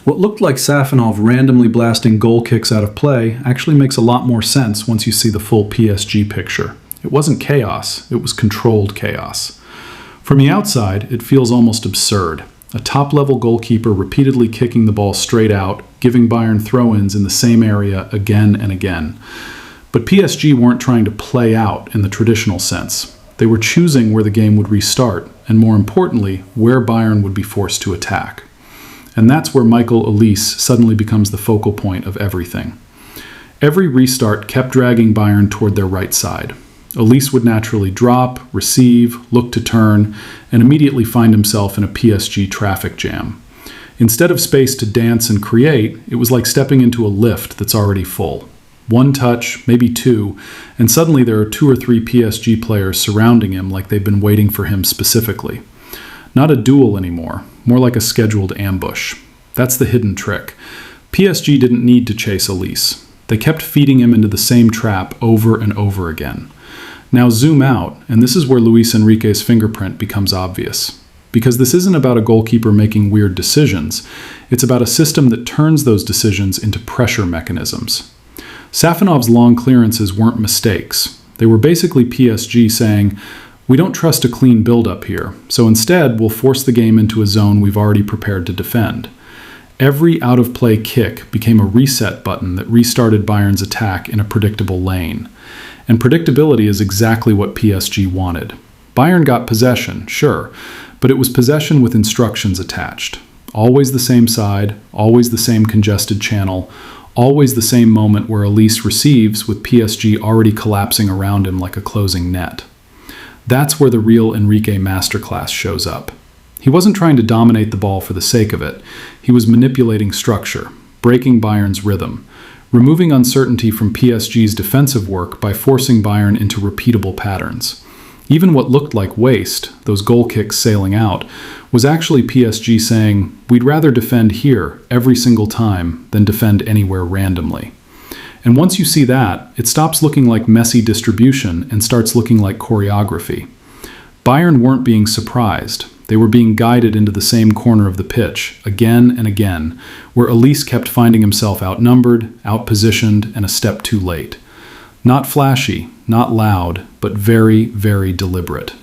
What looked like Safonov randomly blasting goal kicks out of play actually makes a lot more sense once you see the full PSG picture. It wasn't chaos, it was controlled chaos. From the outside, it feels almost absurd. A top-level goalkeeper repeatedly kicking the ball straight out, giving Bayern throw-ins in the same area again and again. But PSG weren't trying to play out in the traditional sense. They were choosing where the game would restart, and more importantly, where Bayern would be forced to attack. And that's where Michael Olise suddenly becomes the focal point of everything. Every restart kept dragging Bayern toward their right side. Olise would naturally drop, receive, look to turn, and immediately find himself in a PSG traffic jam. Instead of space to dance and create, it was like stepping into a lift that's already full. One touch, maybe two, and suddenly there are 2 or 3 PSG players surrounding him like they've been waiting for him specifically. Not a duel anymore, more like a scheduled ambush. That's the hidden trick. PSG didn't need to chase Olise. They kept feeding him into the same trap over and over again. Now zoom out, and this is where Luis Enrique's fingerprint becomes obvious. Because this isn't about a goalkeeper making weird decisions, it's about a system that turns those decisions into pressure mechanisms. Safonov's long clearances weren't mistakes. They were basically PSG saying, "We don't trust a clean build-up here, so instead we'll force the game into a zone we've already prepared to defend." Every out-of-play kick became a reset button that restarted Bayern's attack in a predictable lane. And predictability is exactly what PSG wanted. Bayern got possession, sure, but it was possession with instructions attached. Always the same side, always the same congested channel, always the same moment where Olise receives with PSG already collapsing around him like a closing net. That's where the real Enrique Masterclass shows up. He wasn't trying to dominate the ball for the sake of it. He was manipulating structure, breaking Bayern's rhythm, removing uncertainty from PSG's defensive work by forcing Bayern into repeatable patterns. Even what looked like waste, those goal kicks sailing out, was actually PSG saying, "We'd rather defend here every single time than defend anywhere randomly." And once you see that, it stops looking like messy distribution and starts looking like choreography. Bayern weren't being surprised. They were being guided into the same corner of the pitch, again and again, where Olise kept finding himself outnumbered, outpositioned, and a step too late. Not flashy, not loud, but very, very deliberate.